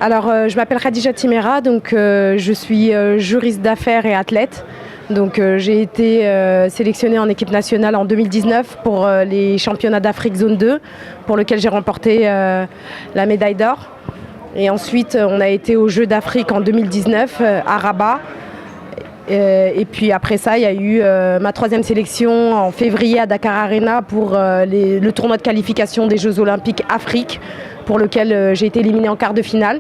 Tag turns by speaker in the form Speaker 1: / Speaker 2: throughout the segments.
Speaker 1: Alors, je m'appelle Khadija Timera, donc je suis juriste d'affaires et athlète. Donc, j'ai été sélectionnée en équipe nationale en 2019 pour les championnats d'Afrique zone 2, pour lequel j'ai remporté la médaille d'or. Et ensuite, on a été aux Jeux d'Afrique en 2019 à Rabat. Et puis après ça, il y a eu ma troisième sélection en février à Dakar Arena pour le tournoi de qualification des Jeux Olympiques Afrique, pour lequel j'ai été éliminée en quart de finale.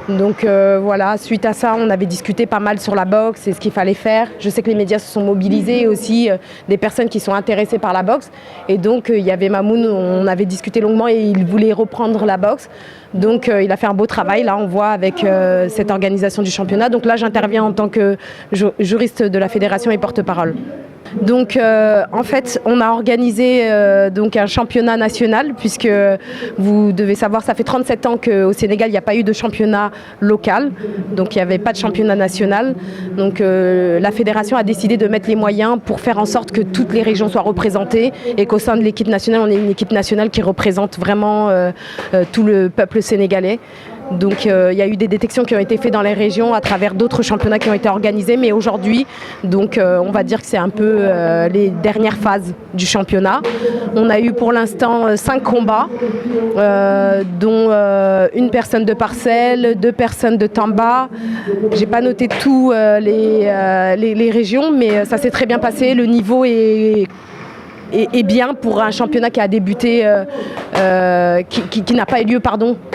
Speaker 1: Donc voilà, suite à ça, on avait discuté pas mal sur la boxe et ce qu'il fallait faire. Je sais que les médias se sont mobilisés et aussi des personnes qui sont intéressées par la boxe. Et donc il y avait Mamoun, on avait discuté longuement et il voulait reprendre la boxe. Donc il a fait un beau travail, là on voit, avec cette organisation du championnat. Donc là j'interviens en tant que juriste de la fédération et porte-parole. Donc en fait on a organisé donc un championnat national, puisque vous devez savoir, ça fait 37 ans qu'au Sénégal il n'y a pas eu de championnat local, donc il n'y avait pas de championnat national. Donc la fédération a décidé de mettre les moyens pour faire en sorte que toutes les régions soient représentées et qu'au sein de l'équipe nationale, on ait une équipe nationale qui représente vraiment tout le peuple sénégalais. Donc il y a eu des détections qui ont été faites dans les régions à travers d'autres championnats qui ont été organisés, mais aujourd'hui, donc on va dire que c'est un peu les dernières phases du championnat. On a eu pour l'instant 5 combats, dont une personne de Parcelles, 2 personnes de Tamba. J'ai pas noté tous les régions, mais ça s'est très bien passé. Le niveau est bien pour un championnat qui a débuté, qui n'a pas eu lieu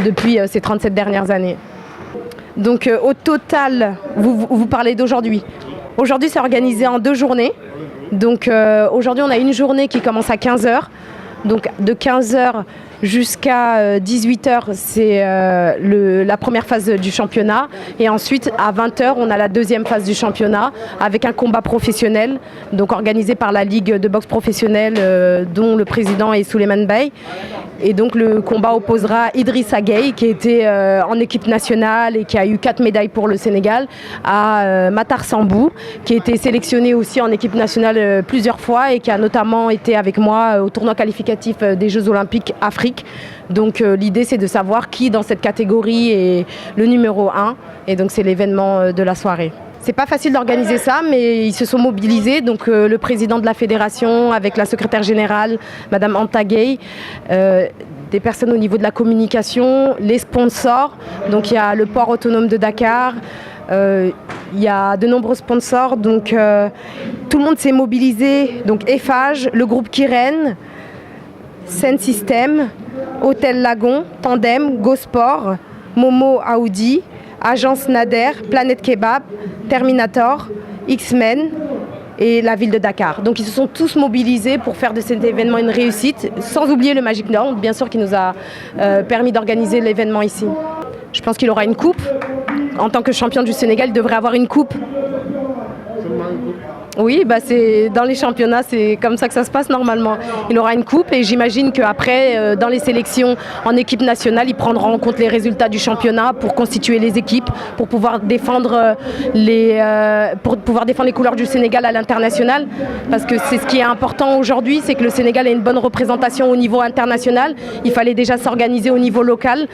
Speaker 1: depuis ces 37 dernières années. Donc au total, vous parlez d'aujourd'hui. Aujourd'hui, c'est organisé en 2 journées. Donc aujourd'hui, on a une journée qui commence à 15h. Donc de 15h jusqu'à 18h, c'est la première phase du championnat. Et ensuite, à 20h, on a la deuxième phase du championnat avec un combat professionnel, donc organisé par la Ligue de boxe professionnelle, dont le président est Souleymane Bey. Et donc le combat opposera Idrissa Gueye, qui était en équipe nationale et qui a eu 4 médailles pour le Sénégal, à Matar Sambou, qui a été sélectionné aussi en équipe nationale plusieurs fois et qui a notamment été avec moi au tournoi qualificatif des Jeux Olympiques Afrique. Donc l'idée, c'est de savoir qui dans cette catégorie est le numéro 1, et donc c'est l'événement de la soirée. C'est pas facile d'organiser ça, mais ils se sont mobilisés. Donc le président de la fédération avec la secrétaire générale, Madame Anta Gueye, des personnes au niveau de la communication, les sponsors. Donc il y a le port autonome de Dakar, il y a de nombreux sponsors. Donc tout le monde s'est mobilisé. Donc Eiffage, le groupe Kiren, Sen System, Hôtel Lagon, Tandem, Gosport, Momo Audi, Agence Nader, Planète Kebab, Terminator, X-Men et la ville de Dakar. Donc ils se sont tous mobilisés pour faire de cet événement une réussite, sans oublier le Magic Land, bien sûr, qui nous a permis d'organiser l'événement ici. Je pense qu'il aura une coupe. En tant que champion du Sénégal, il devrait avoir une coupe. Oui, c'est dans les championnats, c'est comme ça que ça se passe normalement. Il aura une coupe et j'imagine qu'après, dans les sélections en équipe nationale, il prendra en compte les résultats du championnat pour constituer les équipes, pour pouvoir défendre les couleurs du Sénégal à l'international. Parce que c'est ce qui est important aujourd'hui, c'est que le Sénégal ait une bonne représentation au niveau international. Il fallait déjà s'organiser au niveau local.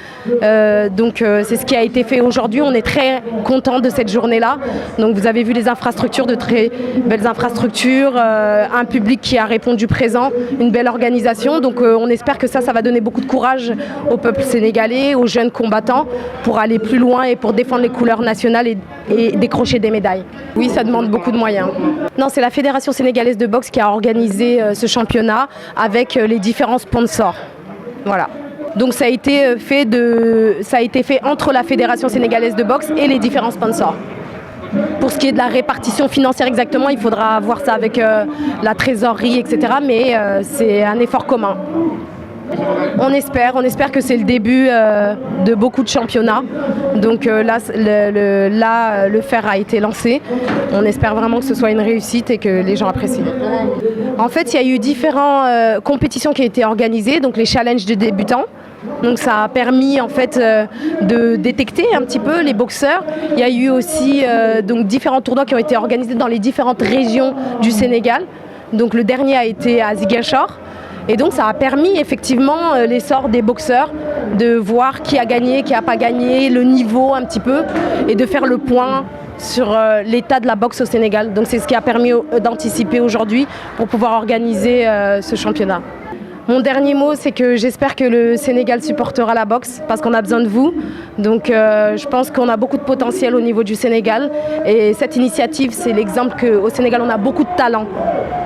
Speaker 1: Donc c'est ce qui a été fait aujourd'hui. On est très content de cette journée-là. Donc vous avez vu les infrastructures, de très belles infrastructures, un public qui a répondu présent, une belle organisation. Donc on espère que ça va donner beaucoup de courage au peuple sénégalais, aux jeunes combattants, pour aller plus loin et pour défendre les couleurs nationales et décrocher des médailles. Oui, ça demande beaucoup de moyens. Non, c'est la Fédération sénégalaise de boxe qui a organisé ce championnat avec les différents sponsors. Voilà. Donc ça a été fait entre la Fédération sénégalaise de boxe et les différents sponsors. Pour ce qui est de la répartition financière exactement, il faudra voir ça avec la trésorerie, etc. Mais c'est un effort commun. On espère que c'est le début de beaucoup de championnats. Donc là, le fer a été lancé. On espère vraiment que ce soit une réussite et que les gens apprécient. En fait, il y a eu différentes compétitions qui ont été organisées, donc les challenges de débutants. Donc ça a permis en fait de détecter un petit peu les boxeurs. Il y a eu aussi donc différents tournois qui ont été organisés dans les différentes régions du Sénégal. Donc le dernier a été à Ziguinchor. Et donc ça a permis effectivement l'essor des boxeurs de voir qui a gagné, qui n'a pas gagné, le niveau un petit peu, et de faire le point sur l'état de la boxe au Sénégal. Donc c'est ce qui a permis d'anticiper aujourd'hui pour pouvoir organiser ce championnat. Mon dernier mot, c'est que j'espère que le Sénégal supportera la boxe parce qu'on a besoin de vous. Donc je pense qu'on a beaucoup de potentiel au niveau du Sénégal. Et cette initiative, c'est l'exemple qu'au Sénégal, on a beaucoup de talent.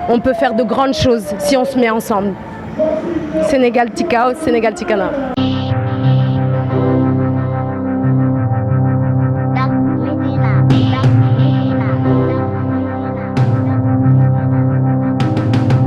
Speaker 1: On peut faire de grandes choses si on se met ensemble. Sénégal Tikao, Sénégal Tikana.